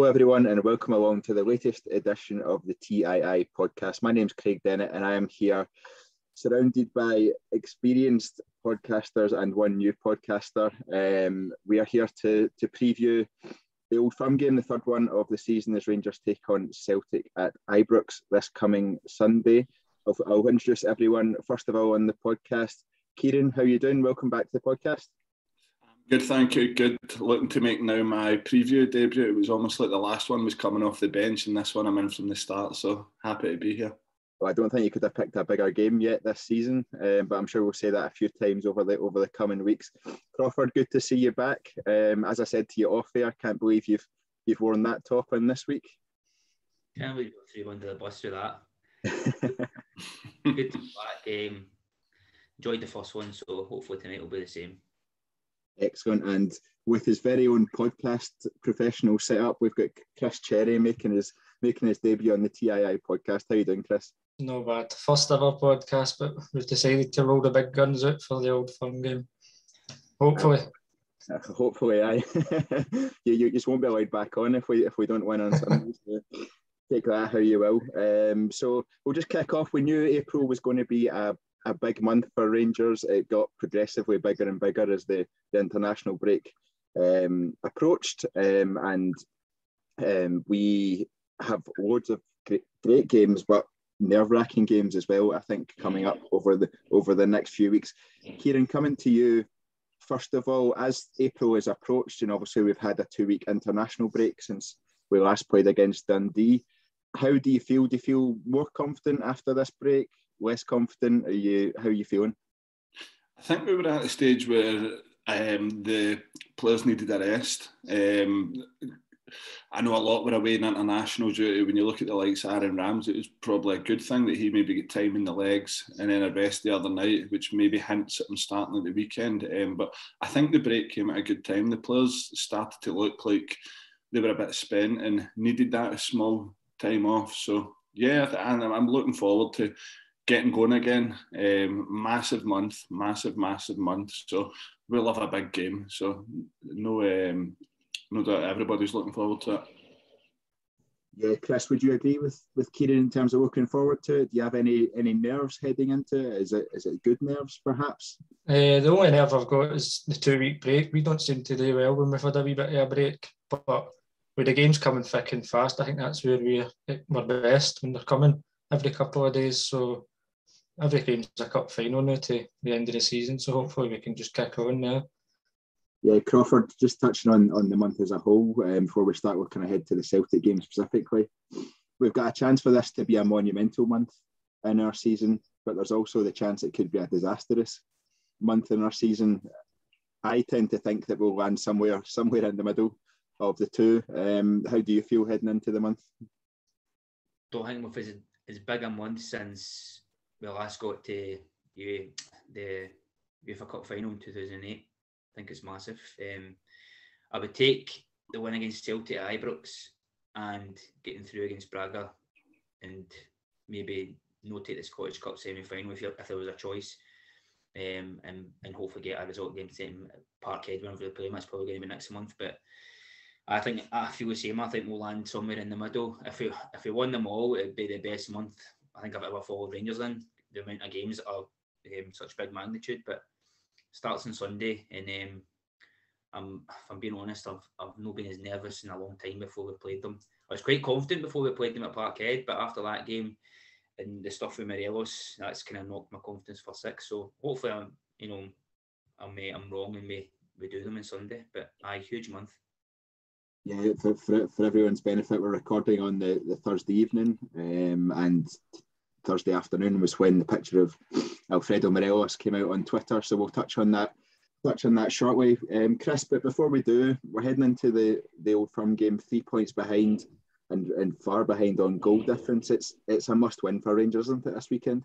Hello everyone and welcome along to the latest edition of the TII podcast. My name's Craig Dennett and I am here surrounded by experienced podcasters and one new podcaster. We are here to preview the Old Firm game, the third one of the season as Rangers take on Celtic at Ibrox this coming Sunday. I'll introduce everyone first of all on the podcast. Kyran, how are you doing? Welcome back to the podcast. Good, thank you. Good. Looking to make now my preview debut. It was almost like the last one was coming off the bench, and this one I'm in from the start, so happy to be here. Well, I don't think you could have picked a bigger game yet this season, but I'm sure we'll say that a few times over the coming weeks. Crawford, good to see you back. As I said to you off air, can't believe you've worn that top in this week. Can't believe you got 3 under the bus through that. Good to be back. Enjoyed the first one, so hopefully tonight will be the same. Excellent. And with his very own podcast professional setup, we've got Chris Cherry making his debut on the TII podcast. How you doing, Chris? No bad. First ever podcast, but we've decided to roll the big guns out for the Old Firm game. Hopefully. Hopefully, aye. you just won't be allowed back on if we don't win on Sunday. So take that how you will. So we'll just kick off. We knew April was going to be a big month for Rangers. It got progressively bigger and bigger as the international break approached, and we have loads of great games, but nerve-wracking games as well, I think, coming up over the next few weeks. Kyran, coming to you first of all, as April is approached, and obviously we've had a 2-week international break since we last played against Dundee. How do you feel? Do you feel more confident after this break? Less confident? How are you feeling? I think we were at a stage where the players needed a rest. I know a lot were away in international duty. When you look at the likes of Aaron Ramsey, it was probably a good thing that he maybe get time in the legs and then a rest the other night, which maybe hints at him starting at the weekend. But I think the break came at a good time. The players started to look like they were a bit spent and needed that small time off. So yeah, and I'm looking forward to getting going again. Massive month. So we'll have a big game. So no doubt everybody's looking forward to it. Yeah, Chris, would you agree with Kyran in terms of looking forward to it? Do you have any nerves heading into it? Is it good nerves, perhaps? The only nerve I've got is the 2-week break. We don't seem to do well when we've had a wee bit of a break, but with the games coming thick and fast, I think that's where we're best, when they're coming every couple of days. So every game's a cup final now to the end of the season, so hopefully we can just kick on now. Yeah, Crawford, just touching on the month as a whole, before we start looking ahead to the Celtic game specifically. We've got a chance for this to be a monumental month in our season, but there's also the chance it could be a disastrous month in our season. I tend to think that we'll land somewhere in the middle of the two. How do you feel heading into the month? Don't think we've had as big a month since we last got to the UEFA Cup final in 2008. I think it's massive. I would take the win against Celtic at Ibrox and getting through against Braga, and maybe not take the Scottish Cup semi-final if there was a choice, and hopefully get a result against Parkhead whenever they play them. That's probably going to be next month, but I feel the same. I think we'll land somewhere in the middle. If we won them all, it'd be the best month I think I've ever followed Rangers in. The amount of games that are such big magnitude, but starts on Sunday, and if I'm being honest, I've not been as nervous in a long time before we played them. I was quite confident before we played them at Parkhead, but after that game and the stuff with Morelos, that's kind of knocked my confidence for 6. So hopefully, I'm wrong and we do them on Sunday. But huge month. Yeah, for everyone's benefit, we're recording on the Thursday evening, and Thursday afternoon was when the picture of Alfredo Morelos came out on Twitter. So we'll touch on that shortly. Chris, but before we do, we're heading into the Old Firm game, 3 points behind and far behind on goal difference. It's a must win for Rangers, isn't it, this weekend?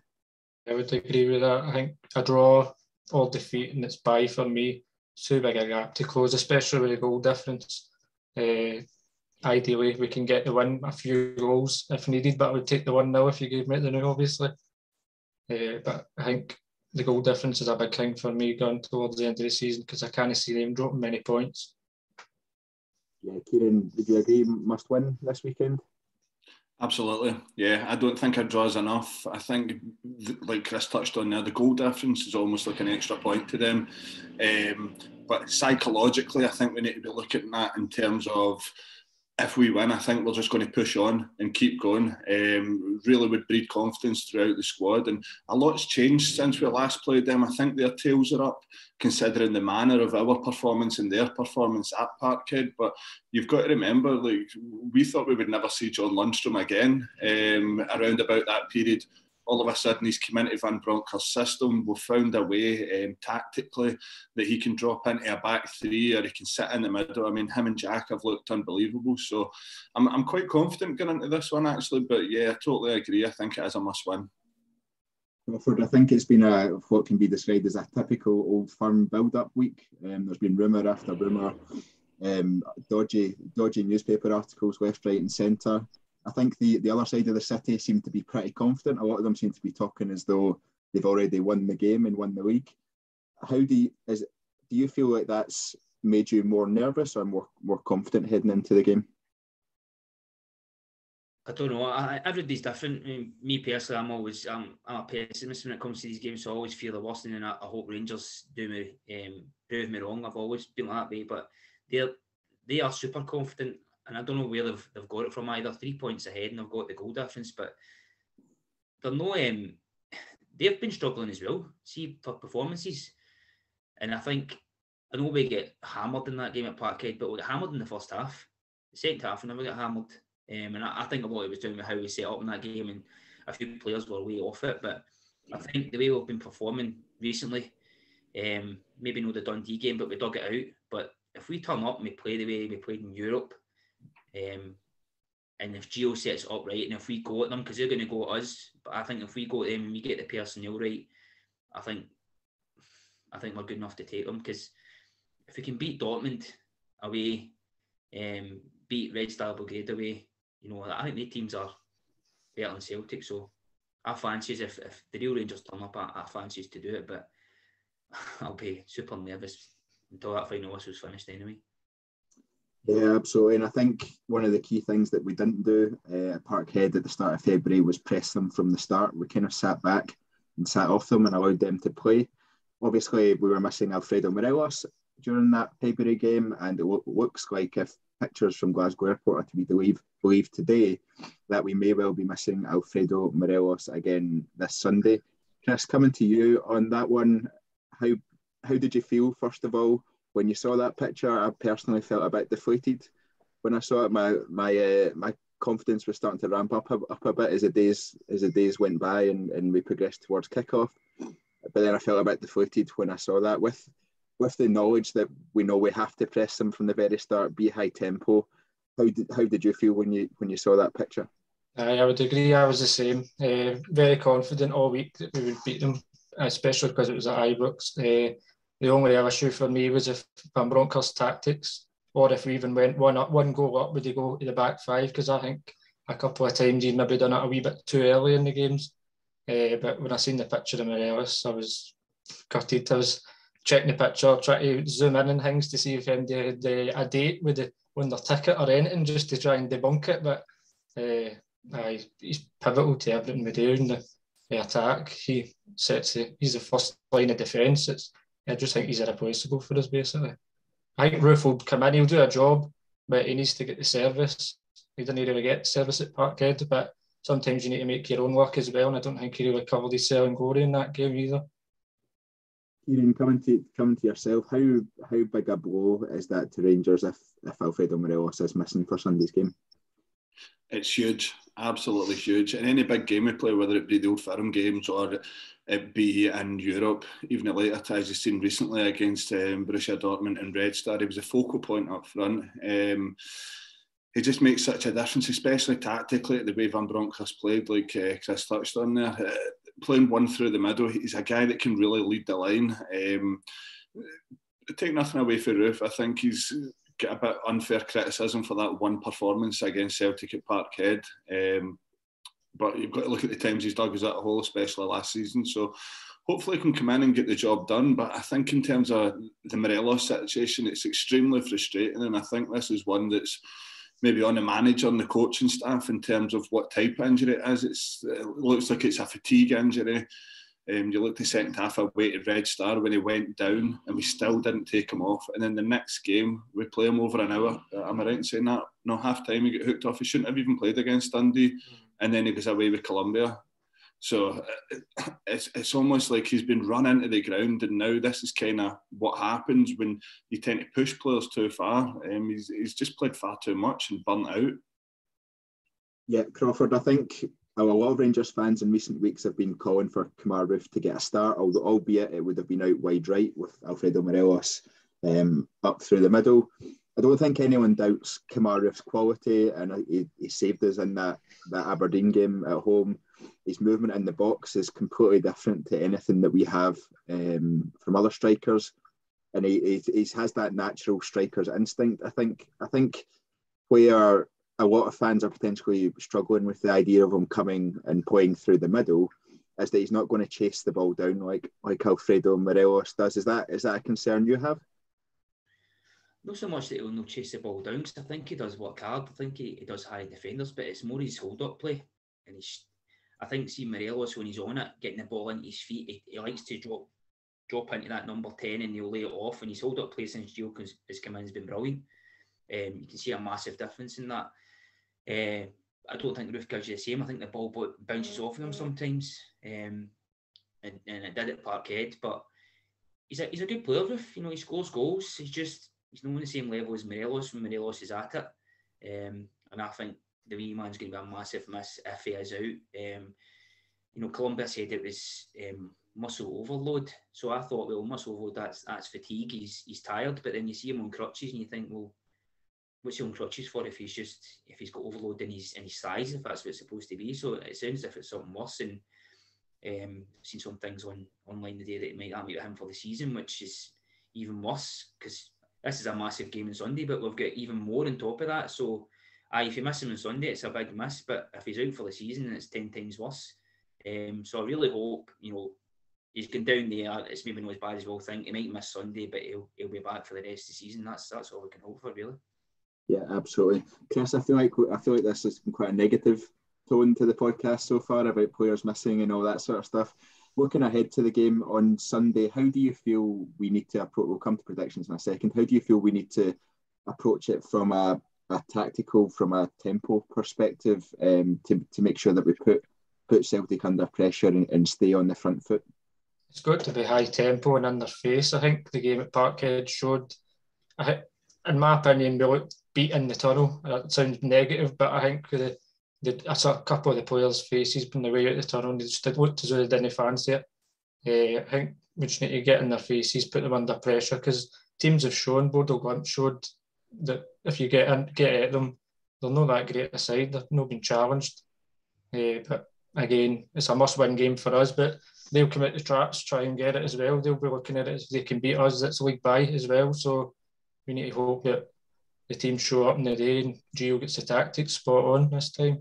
I would agree with that. I think a draw or defeat, and it's bye for me. Too big a gap to close, especially with the goal difference. Ideally, we can get the win, a few goals if needed, but I would take the 1-0 if you gave me it the now, obviously. But I think the goal difference is a big thing for me going towards the end of the season, because I can't see them dropping many points. Yeah, Kyran, would you agree must win this weekend? Absolutely, yeah. I don't think a draw is enough. I think, like Chris touched on there, the goal difference is almost like an extra point to them. But psychologically, I think we need to be looking at that in terms of, if we win, I think we're just going to push on and keep going. Really would breed confidence throughout the squad. And a lot's changed since we last played them. I think their tails are up, considering the manner of our performance and their performance at Parkhead. But you've got to remember, like, we thought we would never see John Lundstrom again around about that period. All of a sudden, he's come into Van Bronckhorst's system. We've found a way tactically that he can drop into a back three, or he can sit in the middle. I mean, him and Jack have looked unbelievable. So I'm quite confident going into this one, actually. But yeah, I totally agree. I think it is a must-win. Crawford, I think it's been what can be described as a typical Old Firm build-up week. There's been rumour after rumour, dodgy newspaper articles left, right and centre. I think the other side of the city seem to be pretty confident. A lot of them seem to be talking as though they've already won the game and won the league. Do you feel like that's made you more nervous or more confident heading into the game? I don't know. Everybody's different. I mean, me personally, I'm a pessimist when it comes to these games, so I always fear the worst, and I hope Rangers prove me wrong. I've always been that way, but they are super confident. And I don't know where they've got it from either. 3 points ahead and they've got the goal difference, but they're no. They've been struggling as well. See, for performances, and I know we get hammered in that game at Parkhead, but we got hammered in the first half. The second half, we never got hammered. And I think a lot of it was down with how we set up in that game, and a few players were way off it. But I think the way we've been performing recently, maybe not the Dundee game, but we dug it out. But if we turn up and we play the way we played in Europe, and if Gio sets it up right, and if we go at them, because they're going to go at us, but I think if we go at them and we get the personnel right, I think we're good enough to take them. Because if we can beat Dortmund away, beat Red Star Belgrade away, I think the teams are better than Celtic. So I fancy us, if the real Rangers turn up, I fancy us to do it, but I'll be super nervous until that final whistle's finished anyway. Yeah, absolutely. And I think one of the key things that we didn't do at Parkhead at the start of February was press them from the start. We kind of sat back and sat off them and allowed them to play. Obviously, we were missing Alfredo Morelos during that February game, and it looks like, if pictures from Glasgow Airport are to be believed today, that we may well be missing Alfredo Morelos again this Sunday. Chris, coming to you on that one, how did you feel, first of all, when you saw that picture? I personally felt a bit deflated when I saw it. My confidence was starting to ramp up a bit as the days went by and we progressed towards kickoff. But then I felt a bit deflated when I saw that, with the knowledge that we know we have to press them from the very start, be high tempo. How did you feel when you saw that picture? I would agree. I was the same. Very confident all week that we would beat them, especially because it was at Ibrox. The only issue for me was if Van Bronckhorst's tactics, or if we even went one goal up, would they go to the back five? Because I think a couple of times he'd maybe done it a wee bit too early in the games. But when I seen the picture of Morelos, I was gutted. I was checking the picture, trying to zoom in and things to see if they had a date on their ticket or anything, just to try and debunk it. But he's pivotal to everything we do in the attack. He's the first line of defence. I just think he's irreplaceable for us, basically. I think Roof will come in, he'll do a job, but he needs to get the service. He didn't really get service at Parkhead, but sometimes you need to make your own work as well, and I don't think he really covered his cell and glory in that game either. Kyran, coming to yourself, how big a blow is that to Rangers if Alfredo Morelos is missing for Sunday's game? It's huge, absolutely huge. In any big game we play, whether it be the Old Firm games or it be in Europe, even at later ties you've seen recently against Borussia Dortmund and Red Star, he was a focal point up front. He just makes such a difference, especially tactically, the way Van Bronckhorst played, like Chris touched on there. Playing one through the middle, he's a guy that can really lead the line. Take nothing away from Roof, I think he's got a bit unfair criticism for that one performance against Celtic at Parkhead. But you've got to look at the times he's dug us out a hole, especially last season. So hopefully he can come in and get the job done. But I think in terms of the Morelos situation, it's extremely frustrating. And I think this is one that's maybe on the manager and the coaching staff in terms of what type of injury it is. It looks like it's a fatigue injury. You look at the second half, a weighted red star when he went down, and we still didn't take him off. And then the next game, we play him over an hour. Am I right in saying that? No, half time he got hooked off. He shouldn't have even played against Dundee. And then he goes away with Colombia. So it's almost like he's been run into the ground, and now this is kind of what happens when you tend to push players too far. He's just played far too much and burnt out. Yeah, Crawford, I think a lot of Rangers fans in recent weeks have been calling for Kemar Roofe to get a start, albeit it would have been out wide right with Alfredo Morelos up through the middle. I don't think anyone doubts Kemar Roofe's quality, and he saved us in that Aberdeen game at home. His movement in the box is completely different to anything that we have from other strikers, and he has that natural striker's instinct. I think where a lot of fans are potentially struggling with the idea of him coming and playing through the middle is that he's not going to chase the ball down like Alfredo Morelos does. Is that a concern you have? Not so much that he'll not chase the ball down, because I think he does work hard. I think he does high defenders, but it's more his hold-up play. And I think, see Morelos, when he's on it, getting the ball into his feet, he likes to drop into that number 10 and he'll lay it off. And his hold-up play since Gio has come in has been brilliant. You can see a massive difference in that. I don't think Roofe gives you the same. I think the ball bounces off of him sometimes, and it did at Parkhead. But he's a good player, Roofe. You know, he scores goals. He's not on the same level as Morelos when Morelos is at it. And I think the wee man's going to be a massive miss if he is out. You know, Columbia said it was muscle overload. So I thought, well, muscle overload, that's fatigue. He's tired. But then you see him on crutches and you think, well, what's he on crutches for if he's got overload in his thighs, if that's what it's supposed to be? So it sounds as if it's something worse. And I've seen some things online today that might be him for the season, which is even worse, because this is a massive game on Sunday, but we've got even more on top of that. So if you miss him on Sunday, it's a big miss, but if he's out for the season, it's 10 times worse. So I really hope, you know, he's gone down there. It's maybe not as bad as we'll think. He might miss Sunday, but he'll be back for the rest of the season. That's all we can hope for, really. Yeah, absolutely. Chris, I feel like this has been quite a negative tone to the podcast so far about players missing and all that sort of stuff. Looking ahead to the game on Sunday, how do you feel we need to approach? We'll come to predictions in a second. How do you feel we need to approach it from a tactical, from a tempo perspective, to make sure that we put Celtic under pressure and stay on the front foot? It's got to be high tempo and in their face. I think the game at Parkhead showed, in my opinion, we looked beat in the tunnel. That sounds negative, but I think I saw a couple of the players' faces on the way out the tunnel, and they just looked as though they didn't fancy it. I think we just need to get in their faces, put them under pressure, because teams have shown, Bodo Glimt showed that if you get at them, they're not that great a side. They've not been challenged. But again, it's a must-win game for us, but they'll come out the traps, try and get it as well. They'll be looking at it as they can beat us. It's league bye as well, so we need to hope that the team show up in the day and Gio gets the tactics spot on this time.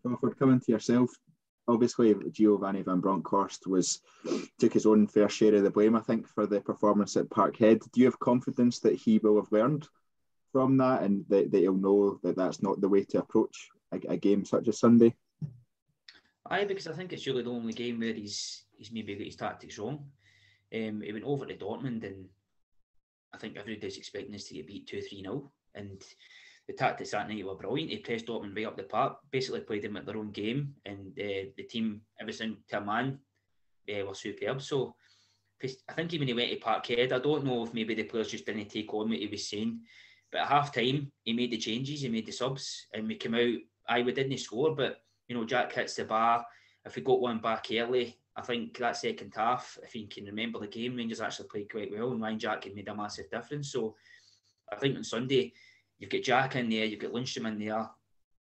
Crawford, coming to yourself, obviously Giovanni van Bronckhorst took his own fair share of the blame, I think, for the performance at Parkhead. Do you have confidence that he will have learned from that and that he'll know that that's not the way to approach a game such as Sunday? Aye, because I think it's really the only game where he's maybe got his tactics wrong. He went over to Dortmund and I think everybody's expecting us to get beat 2-3-0, and the tactics that night were brilliant. He pressed Dortmund right up the park, basically played them at their own game, and the team, everything to a man, were superb. So I think even when he went to Parkhead, I don't know if maybe the players just didn't take on what he was saying, but at half time he made the changes, he made the subs, and we came out. We didn't score, but you know, Jack hits the bar. If we got one back early, I think that second half, if you can remember the game, Rangers actually played quite well, and Ryan Jack had made a massive difference. So I think on Sunday, you've got Jack in there, you've got Lundstram in there.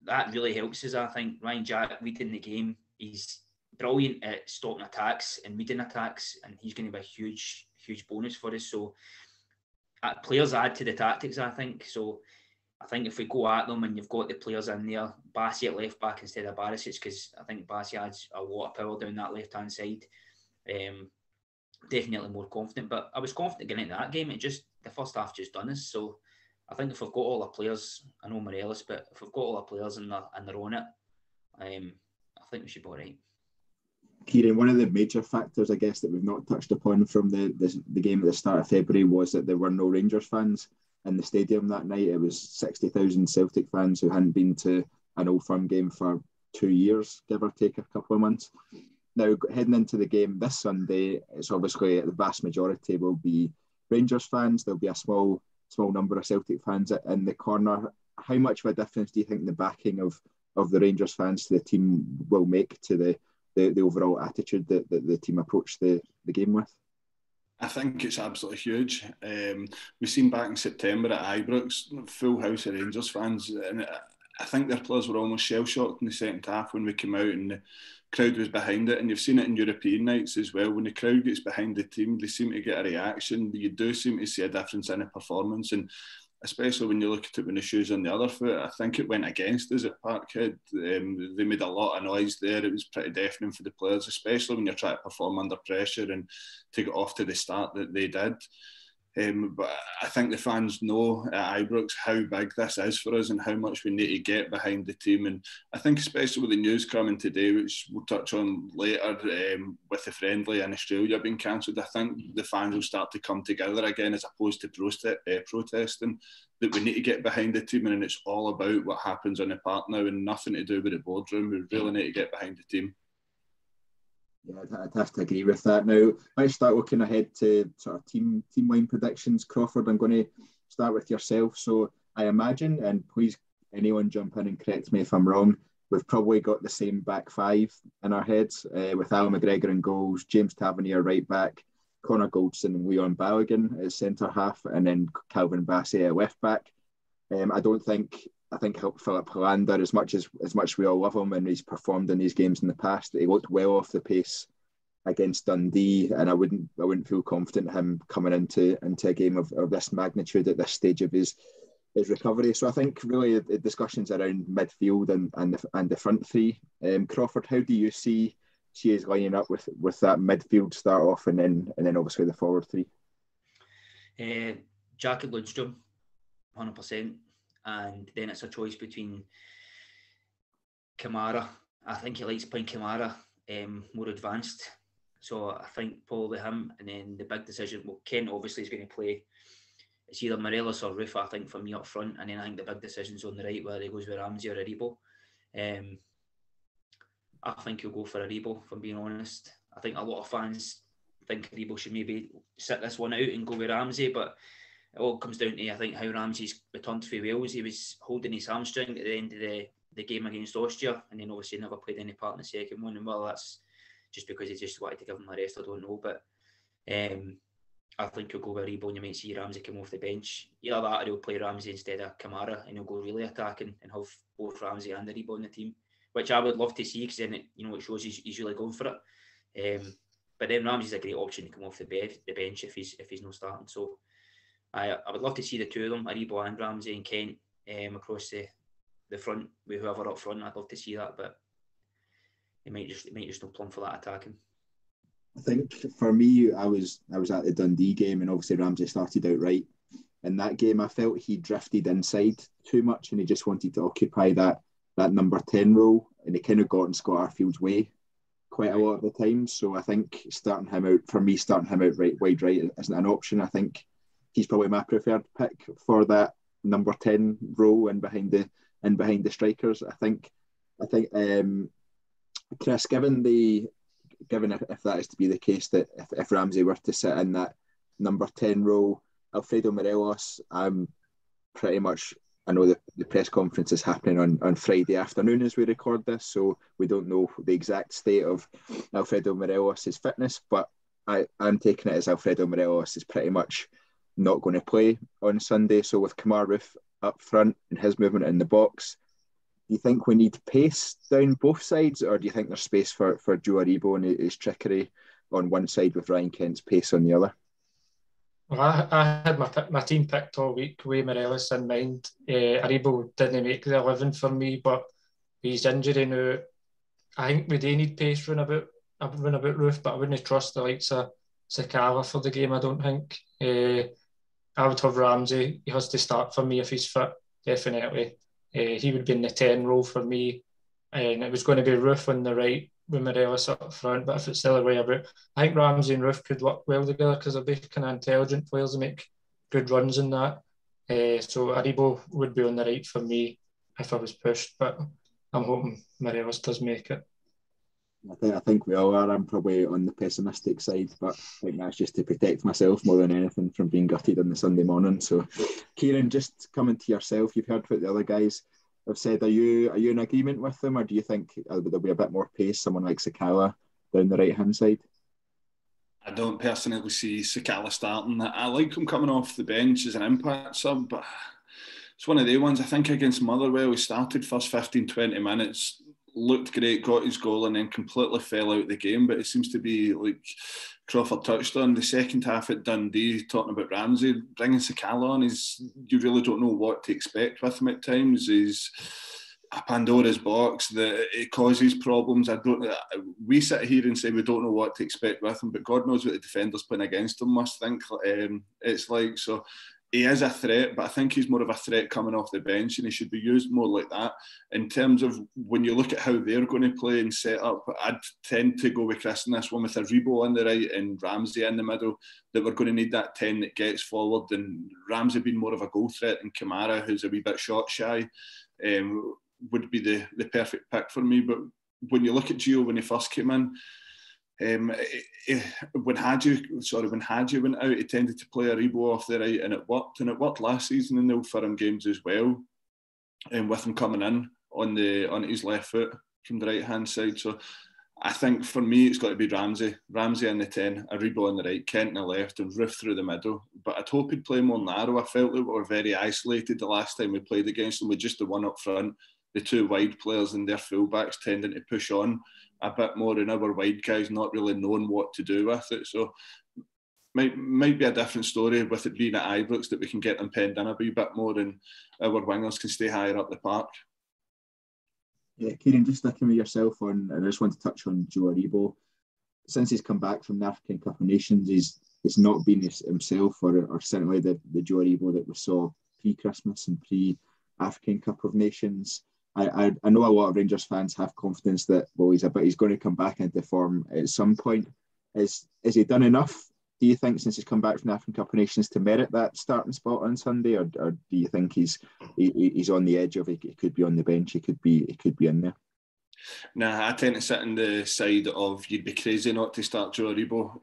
That really helps us, I think. Ryan Jack leading the game. He's brilliant at stopping attacks and reading attacks, and he's going to be a huge, huge bonus for us. So players add to the tactics, I think. So I think if we go at them and you've got the players in there, Bassi at left back instead of Barisic, because I think Bassi adds a lot of power down that left-hand side. Definitely more confident, but I was confident getting into that game. It just, the first half just done us. So I think if we've got all our players, I know Morelos, but if we've got all our players and they're on it, I think we should be all right. Kyran, one of the major factors, I guess, that we've not touched upon from the game at the start of February was that there were no Rangers fans in the stadium that night. It was 60,000 Celtic fans who hadn't been to an Old Firm game for 2 years, give or take a couple of months. Now, heading into the game this Sunday, it's obviously the vast majority will be Rangers fans. There'll be a small number of Celtic fans in the corner. How much of a difference do you think the backing of the Rangers fans to the team will make to the overall attitude that the team approach the game with? I think it's absolutely huge. We've seen back in September at Ibrox, full house of Rangers fans, and I think their players were almost shell-shocked in the second half when we came out and the crowd was behind it. And you've seen it in European nights as well. When the crowd gets behind the team, they seem to get a reaction. You do seem to see a difference in the performance. And especially when you look at it when the shoe's on the other foot, I think it went against us at Parkhead. They made a lot of noise there. It was pretty deafening for the players, especially when you're trying to perform under pressure and to get off to the start that they did. But I think the fans know at Ibrox how big this is for us and how much we need to get behind the team. And I think especially with the news coming today, which we'll touch on later, with the friendly in Australia being cancelled, I think the fans will start to come together again as opposed to protesting, that we need to get behind the team and it's all about what happens on the park now and nothing to do with the boardroom. We really need to get behind the team. Yeah, I'd have to agree with that. Now, let's start looking ahead to sort of team line predictions. Crawford, I'm going to start with yourself. So I imagine, and please anyone jump in and correct me if I'm wrong, we've probably got the same back five in our heads, with Al McGregor in goals, James Tavernier right back, Connor Goldson and Leon Balogun as centre half, and then Calvin Bassey at left back. I think Philip Hollander, as much we all love him and he's performed in these games in the past, he looked well off the pace against Dundee, and I wouldn't feel confident him coming into a game of this magnitude at this stage of his recovery. So I think really the discussions around midfield and the front three. Crawford, how do you see us lining up with that midfield start off and then obviously the forward three? Jacob Lundstrom, 100%. And then it's a choice between Kamara. I think he likes playing Kamara more advanced. So I think probably him. And then the big decision, well, Kent obviously is going to play. It's either Morelos or Rufa, I think, for me up front. And then I think the big decision's on the right, whether he goes with Ramsey or Aribo. I think he'll go for Aribo, if I'm being honest. I think a lot of fans think Aribo should maybe sit this one out and go with Ramsey, but it all comes down to, I think, how Ramsey's returned for Wales. He was holding his hamstring at the end of the game against Austria, and then obviously never played any part in the second one. And well, that's just because he just wanted to give him a rest, I don't know. But I think he'll go with Aribo, and you might see Ramsey come off the bench. Either that or he'll play Ramsey instead of Kamara, and he'll go really attacking and have both Ramsey and Aribo in the team, which I would love to see, because then it shows he's really going for it. But then Ramsey's a great option to come off the bench if he's not starting. So I would love to see the two of them, Aribo and Ramsey and Kent, across the front with whoever up front. I'd love to see that, but it might just not plumb for that attacking. I think for me, I was at the Dundee game, and obviously Ramsey started out right. In that game, I felt he drifted inside too much, and he just wanted to occupy that number 10 role, and he kind of got in Scott Arfield's way quite a lot of the time. So I think starting him out wide right isn't an option. I think he's probably my preferred pick for that number 10 role and behind the strikers. I think Chris, given if that is to be the case, that if Ramsey were to sit in that number 10 role, Alfredo Morelos, I know the press conference is happening on Friday afternoon as we record this, so we don't know the exact state of Alfredo Morelos' fitness, but I'm taking it as Alfredo Morelos is pretty much not going to play on Sunday. So with Kamar Roof up front and his movement in the box, do you think we need pace down both sides, or do you think there's space for Joe Aribo and his trickery on one side with Ryan Kent's pace on the other? Well, I had my team picked all week with Morelos in mind. Aribo didn't make the 11 for me, but his injury now, I think we do need pace round about. everyone about Roof, but I wouldn't trust the likes of Sakala for the game, I don't think. I would have Ramsey. He has to start for me if he's fit, definitely. He would be in the 10 role for me. And it was going to be Roof on the right with Morelos up front, but if it's the other way about, I think Ramsey and Roof could work well together because they're both kind of intelligent players and make good runs in that. So Aribo would be on the right for me if I was pushed, but I'm hoping Morelos does make it. I think we all are. I'm probably on the pessimistic side, but I think that's just to protect myself more than anything from being gutted on the Sunday morning. So, Kyran, just coming to yourself, you've heard what the other guys have said. Are you in agreement with them, or do you think there'll be a bit more pace, someone like Sakala down the right-hand side? I don't personally see Sakala starting. I like him coming off the bench as an impact sub, but it's one of the ones. I think against Motherwell, he started first 15, 20 minutes, looked great, got his goal, and then completely fell out of the game. But it seems to be, like Crawford touched on, the second half at Dundee, talking about Ramsey, bringing Sakala on, you really don't know what to expect with him at times. He's a Pandora's box that it causes problems. We sit here and say we don't know what to expect with him, but God knows what the defenders playing against him must think. It's like, so he is a threat, but I think he's more of a threat coming off the bench, and he should be used more like that. In terms of when you look at how they're going to play and set up, I'd tend to go with Chris in this one, with Aribo on the right and Ramsey in the middle, that we're going to need that 10 that gets forward, and Ramsey being more of a goal threat, and Kamara, who's a wee bit shot shy, would be the perfect pick for me. But when you look at Gio when he first came in, when Hadji went out, he tended to play Aribo off the right, and it worked last season in the Old Firm games as well, and with him coming in on his left foot from the right hand side. So I think for me it's got to be Ramsey in the 10, Aribo on the right, Kent on the left, and Roof through the middle. But I'd hope he'd play more narrow. I felt that we were very isolated the last time we played against them, with just the one up front, the two wide players and their fullbacks tending to push on a bit more, and our wide guys not really knowing what to do with it. So might be a different story with it being at Ibrox, that we can get them penned in a wee bit more and our wingers can stay higher up the park. Yeah, Kyran, just sticking with yourself on, and I just want to touch on Joe Aribo. Since he's come back from the African Cup of Nations, he's not been himself, or certainly the Joe Aribo that we saw pre-Christmas and pre-African Cup of Nations. I know a lot of Rangers fans have confidence that, well, he's going to come back into form at some point. Is he done enough, do you think, since he's come back from the African Cup of Nations to merit that starting spot on Sunday, or do you think he's on the edge of it? He could be on the bench, he could be in there? Nah, I tend to sit on the side of you'd be crazy not to start Joe Aribo.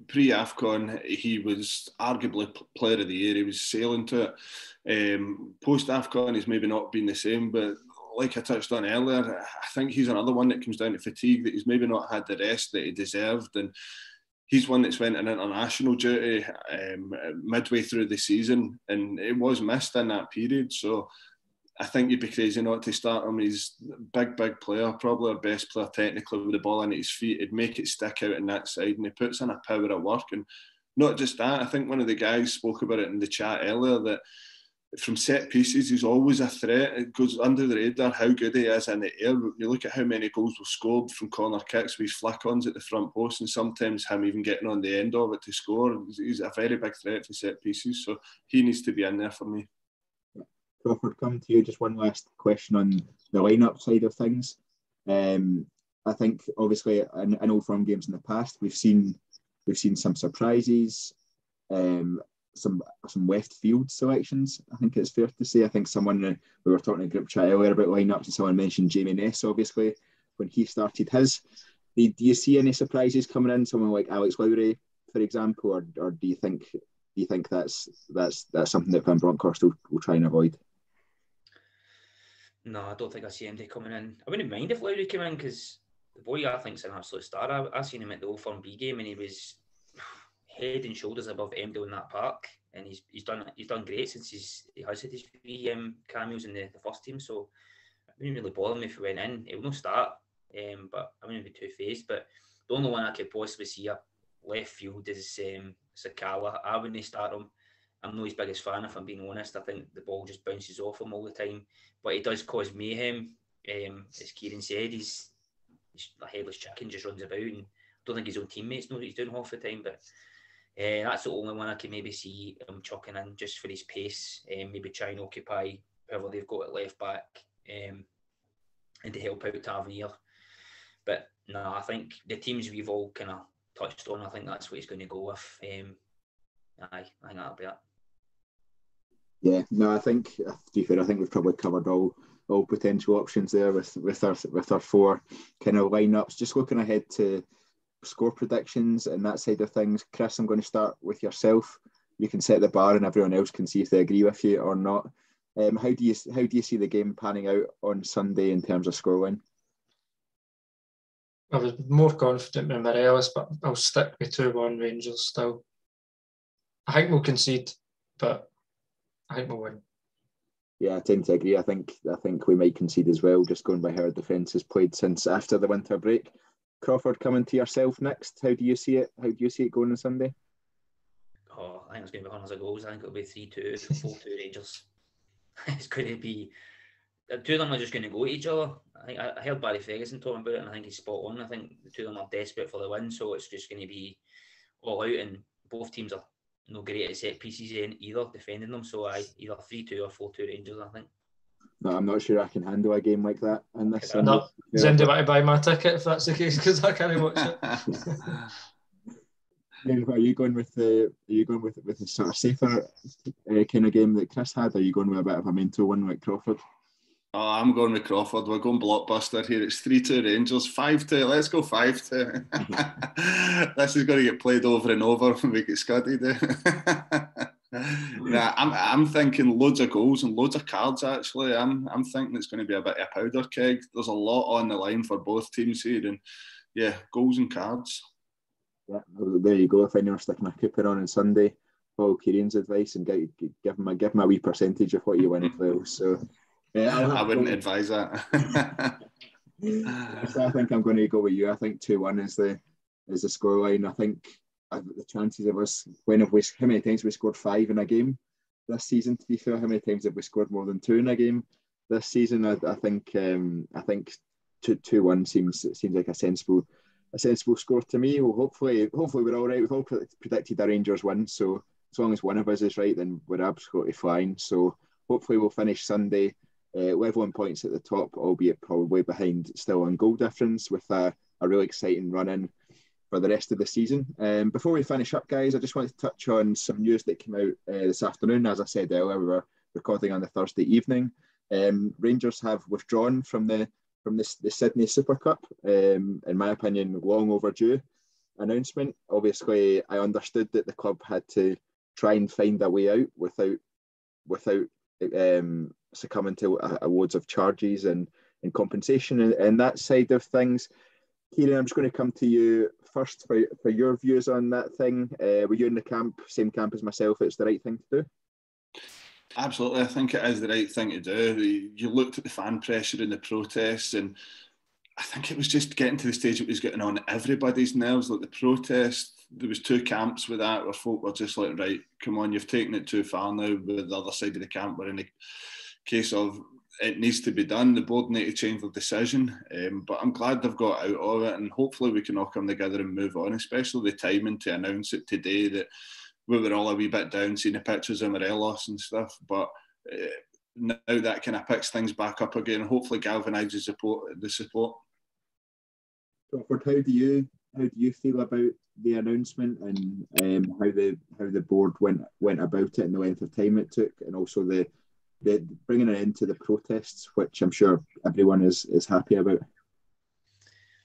Pre-AFCON, he was arguably player of the year. He was sailing to it. Post-AFCON, he's maybe not been the same, but like I touched on earlier, I think he's another one that comes down to fatigue, that he's maybe not had the rest that he deserved, and he's one that's went on international duty midway through the season, and it was missed in that period. So I think you'd be crazy not to start him. He's a big player, probably our best player technically with the ball in at his feet. He'd make it stick out on that side, and he puts in a power of work. And not just that, I think one of the guys spoke about it in the chat earlier, that from set pieces, he's always a threat. It goes under the radar how good he is in the air. You look at how many goals we've scored from corner kicks with his flick-ons at the front post, and sometimes him even getting on the end of it to score. He's a very big threat for set pieces, so he needs to be in there for me. Crawford, come to you. Just one last question on the lineup side of things. I think obviously in Old Firm games in the past, we've seen some surprises. Some left field selections, I think it's fair to say. I think we were talking in a group chat earlier about lineups, and someone mentioned Jamie Ness, obviously, when he started his. Do you see any surprises coming in? Someone like Alex Lowry, for example, or do you think that's something that Van Bronckhorst will try and avoid? No, I don't think I see anybody coming in. I wouldn't mind if Lowry came in, because the boy I think's an absolute star. I seen him at the Old Firm B game, and he was head and shoulders above Emdale in that park, and he's done great since he has had his three cameos in the first team. So it wouldn't really bother me if he went in. He'll not start, but I wouldn't be too phased. But the only one I could possibly see up left field is Sakala. I wouldn't start him. I'm not his biggest fan, if I'm being honest. I think the ball just bounces off him all the time, but he does cause mayhem. As Kyran said, he's he's a headless chicken, just runs about, and I don't think his own teammates know what he's doing half the time. But that's the only one I can maybe see him chucking in just for his pace, maybe try and occupy whoever they've got at left back, and to help out Tavernier. But no, I think the teams we've all kind of touched on, I think that's what he's going to go with. I think that'll be it. Yeah, no, I think, to be fair, I think we've probably covered all potential options there with our four kind of lineups. Just looking ahead to score predictions and that side of things, Chris, I'm going to start with yourself. You can set the bar, and everyone else can see if they agree with you or not. How do you see the game panning out on Sunday in terms of scoreline? I was more confident with Morelos, but I'll stick with 2-1 Rangers still. I think we'll concede, but I think we'll win. Yeah, I tend to agree. I think we might concede as well, just going by how our defence has played since after the winter break. Crawford, coming to yourself next. How do you see it? How do you see it going on Sunday? Oh, I think it's going to be hundreds of goals. I think it'll be 3-2, 4-2 Rangers. It's going to be... The two of them are just going to go at each other. I heard Barry Ferguson talking about it, and I think he's spot on. I think the two of them are desperate for the win, so it's just going to be all out, and both teams are no great at set pieces either, defending them. So either 3-2 or 4-2 Rangers, I think. No, I'm not sure I can handle a game like that. And this Sunday. No, does anybody want to buy my ticket if that's the case? Because I can't watch it. Are you going with the sort of safer kind of game that Chris had? Or are you going with a bit of a mental one like Crawford? Oh, I'm going with Crawford. We're going blockbuster here. It's 3-2 Rangers, 5-2. Let's go 5-2. This is going to get played over and over when we get scudded. Nah, I'm thinking loads of goals and loads of cards. Actually, I'm thinking it's going to be a bit of a powder keg. There's a lot on the line for both teams here, and yeah, goals and cards. Yeah, well, there you go. If anyone's sticking a coupon on Sunday, follow Kyran's advice and give him a wee percentage of what you win as well. So. I wouldn't advise that. So I think I'm going to go with you. I think 2-1 is the scoreline. I think the chances of us how many times have we scored 5 in a game this season? To be fair, how many times have we scored more than 2 in a game this season? I think 2-1 seems like a sensible score to me. Well, hopefully we're all right. We've all predicted the Rangers win, so as long as one of us is right, then we're absolutely fine. So hopefully we'll finish Sunday leveling points at the top, albeit probably behind still on goal difference, with a really exciting run-in for the rest of the season. Before we finish up, guys, I just wanted to touch on some news that came out this afternoon. As I said earlier, we were recording on the Thursday evening. Rangers have withdrawn from the Sydney Super Cup. In my opinion, long overdue announcement. Obviously, I understood that the club had to try and find a way out without succumbing to loads of charges and compensation and that side of things. Kyran, I'm just going to come to you first for your views on that thing. Were you in the same camp as myself? It's the right thing to do? Absolutely, I think it is the right thing to do. You looked at the fan pressure and the protests, and I think it was just getting to the stage it was getting on everybody's nerves. Like the protest, there was 2 camps with that, where folk were just like, right, come on, you've taken it too far now. With the other side of the camp, we're in a case of it needs to be done. The board need to change their decision, but I'm glad they've got out of it, and hopefully we can all come together and move on, especially the timing to announce it today, that we were all a wee bit down seeing the pictures of Morelos and stuff, but now that kind of picks things back up again and hopefully galvanises the support. Crawford, how do you feel about the announcement and how the board went about it and the length of time it took, and also the bringing it into the protests, which I'm sure everyone is happy about?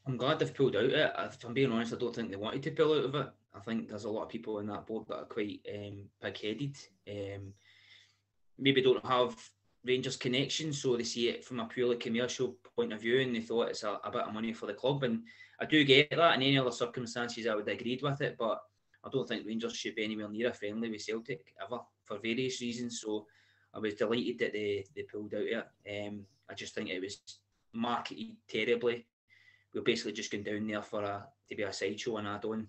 I'm glad they've pulled out of it. If I'm being honest, I don't think they wanted to pull out of it. I think there's a lot of people in that board that are quite pig-headed. Maybe don't have Rangers connections, so they see it from a purely commercial point of view, and they thought it's a bit of money for the club. And I do get that. In any other circumstances, I would have agreed with it, but I don't think Rangers should be anywhere near a friendly with Celtic ever, for various reasons. So I was delighted that they pulled out of it. I just think it was marketed terribly. We're basically just going down there to be a sideshow and add-on.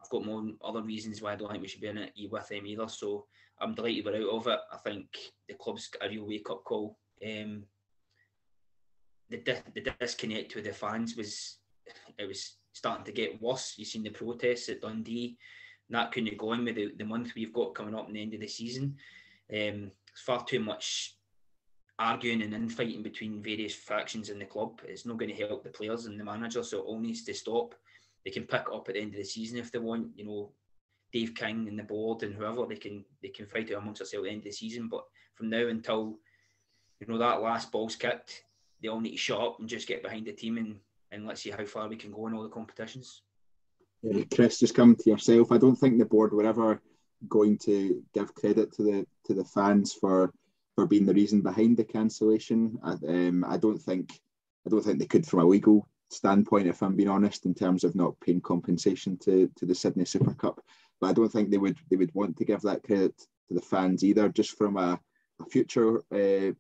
I've got more other reasons why I don't think we should be in it with them either. So I'm delighted we're out of it. I think the club's got a real wake-up call. the disconnect with the fans was starting to get worse. You've seen the protests at Dundee, and that couldn't go on with the month we've got coming up in the end of the season. It's far too much arguing and infighting between various factions in the club. It's not going to help the players and the manager, so it all needs to stop. They can pick it up at the end of the season if they want. You know, Dave King and the board and whoever, they can fight it amongst themselves at the end of the season. But from now until, you know, that last ball's kicked, they all need to shut up and just get behind the team and let's see how far we can go in all the competitions. Yeah, Chris, just coming to yourself, I don't think the board were ever going to give credit to the fans for being the reason behind the cancellation. I don't think they could, from a legal standpoint, if I'm being honest, in terms of not paying compensation to the Sydney Super Cup. But I don't think they would want to give that credit to the fans either, just from a future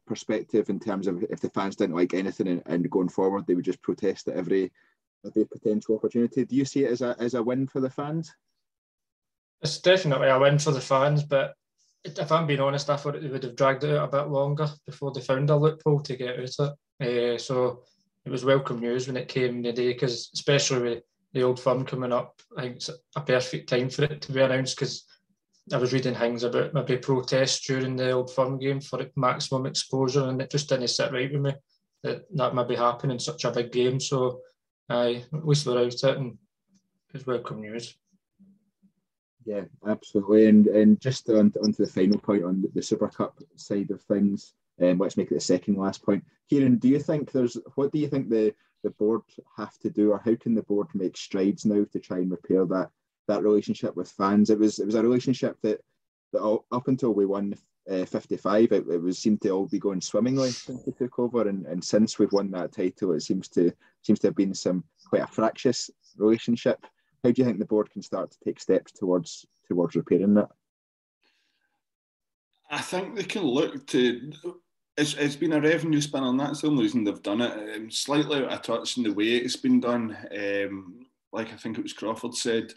perspective, in terms of if the fans didn't like anything and going forward, they would just protest at every potential opportunity. Do you see it as a win for the fans? It's definitely a win for the fans, but if I'm being honest, I thought they would have dragged it out a bit longer before they found a loophole to get out it. So it was welcome news when it came today, because especially with the Old Firm coming up, I think it's a perfect time for it to be announced, because I was reading things about maybe protests during the Old Firm game for maximum exposure, and it just didn't sit right with me that may be happening in such a big game. So at least we're out it, and it's welcome news. Yeah, absolutely. And just onto the final point on the Super Cup side of things, let's make it the second last point. Kyran, what do you think the board have to do, or how can the board make strides now to try and repair that relationship with fans? It was a relationship that up until we won 55, it seemed to all be going swimmingly since we took over, and since we've won that title, it seems to have been quite a fractious relationship. How do you think the board can start to take steps towards repairing that? I think they can look to. It's been a revenue spin, and that's the only reason they've done it. Slightly out of touch in the way it's been done. Like I think it was Crawford said,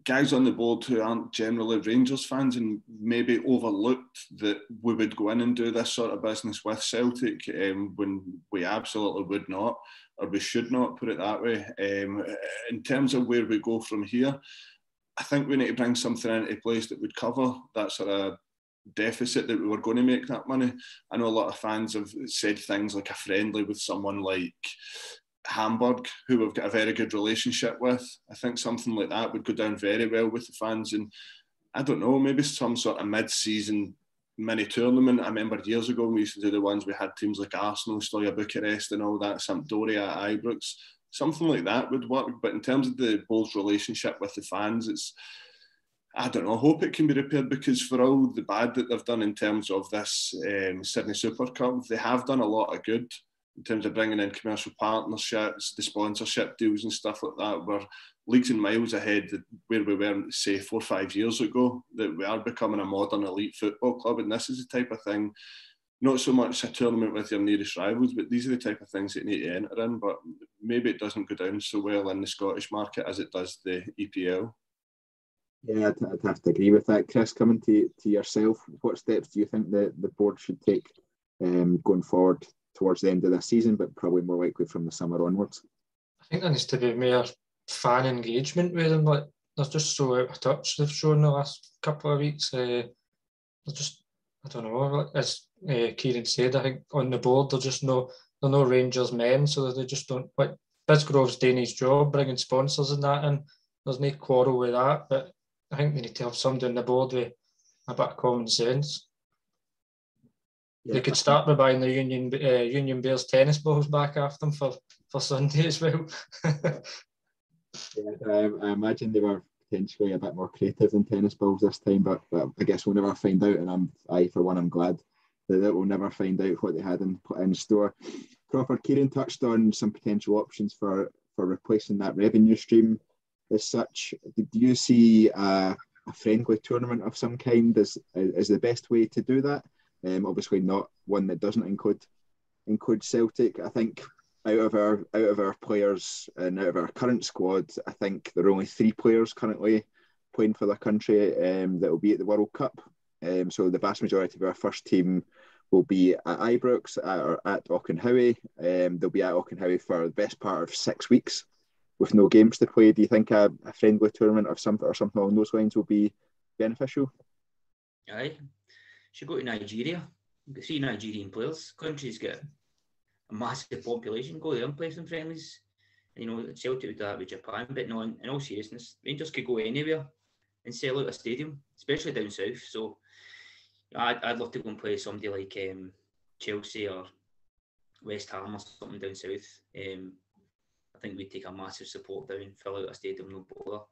guys on the board who aren't generally Rangers fans and maybe overlooked that we would go in and do this sort of business with Celtic when we absolutely would not, or we should not, put it that way. In terms of where we go from here, I think we need to bring something into place that would cover that sort of deficit that we were going to make that money. I know a lot of fans have said things like a friendly with someone like Hamburg, who we've got a very good relationship with. I think something like that would go down very well with the fans. And I don't know, maybe some sort of mid-season mini tournament. I remember years ago we used to do the ones we had teams like Arsenal, Steaua Bucharest and all that, Sampdoria, Ibrox. Something like that would work. But in terms of the board's relationship with the fans, I don't know, I hope it can be repaired, because for all the bad that they've done in terms of this Sydney Super Cup, they have done a lot of good in terms of bringing in commercial partnerships, the sponsorship deals and stuff like that. We're leagues and miles ahead of where we were, say, 4 or 5 years ago, that we are becoming a modern elite football club. And this is the type of thing, not so much a tournament with your nearest rivals, but these are the type of things that you need to enter in. But maybe it doesn't go down so well in the Scottish market as it does the EPL. Yeah, I'd have to agree with that. Chris, coming to yourself, what steps do you think the board should take going forward towards the end of this season, but probably more likely from the summer onwards? I think there needs to be more fan engagement with them. Like, they're just so out of touch, they've shown the last couple of weeks. They're just, I don't know, as Kyran said, I think on the board they're no Rangers men, so they just don't, like, Bisgrove's doing his job, bringing sponsors and that, and there's no quarrel with that, but I think they need to have somebody on the board with a bit of common sense. Yeah. They could start by buying the Union Bears tennis balls back after them for Sunday as well. Yeah, I imagine they were potentially a bit more creative than tennis balls this time, but I guess we'll never find out, and I'm glad that we'll never find out what they had in store. Crawford, Kyran touched on some potential options for replacing that revenue stream as such. Do you see a friendly tournament of some kind as the best way to do that? Obviously not one that doesn't include Celtic. I think out of our players and out of our current squad, I think there are only 3 players currently playing for their country that will be at the World Cup. So the vast majority of our first team will be at Ibrox or at Auchenhowie. They'll be at Auchenhowie for the best part of 6 weeks with no games to play. Do you think a friendly tournament or something along those lines will be beneficial? Aye. Should go to Nigeria. You can see Nigerian players. Country's got a massive population. Go there and play some friendlies. And, you know, Celtic would do that with Japan. But no, in all seriousness, Rangers could go anywhere and sell out a stadium, especially down south. So I'd love to go and play somebody like Chelsea or West Ham or something down south. I think we'd take a massive support down, fill out a stadium, no bother.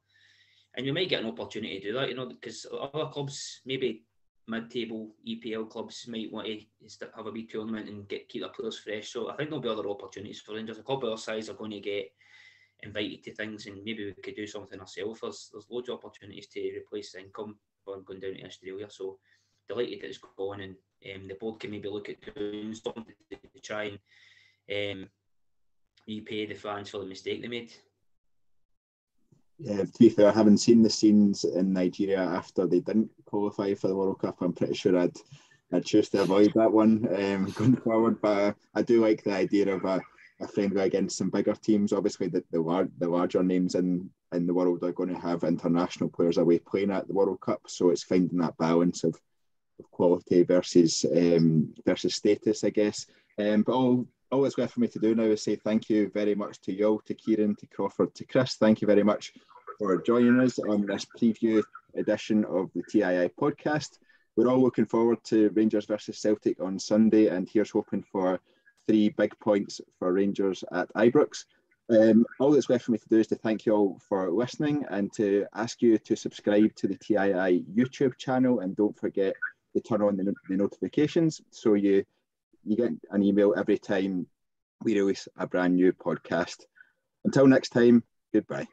And we might get an opportunity to do that, you know, because other clubs, maybe mid-table EPL clubs, might want to have a wee tournament and keep their players fresh. So I think there'll be other opportunities for Rangers. A club our size are going to get invited to things, and maybe we could do something ourselves. There's loads of opportunities to replace the income for going down to Australia. So delighted that it's gone, and the board can maybe look at doing something to try and repay the fans for the mistake they made. Yeah, to be fair, having seen the scenes in Nigeria after they didn't qualify for the World Cup, I'm pretty sure I'd choose to avoid that one going forward. But I do like the idea of a friendly against some bigger teams. Obviously, the larger names in the world are going to have international players away playing at the World Cup, so it's finding that balance of quality versus status, I guess. But all that's left for me to do now is say thank you very much to you all, to Kyran, to Crawford, to Chris. Thank you very much for joining us on this preview edition of the TII podcast. We're all looking forward to Rangers versus Celtic on Sunday, and here's hoping for 3 big points for Rangers at Ibrox. All that's left for me to do is to thank you all for listening and to ask you to subscribe to the TII YouTube channel, and don't forget to turn on the notifications so you get an email every time we release a brand new podcast. Until next time, goodbye.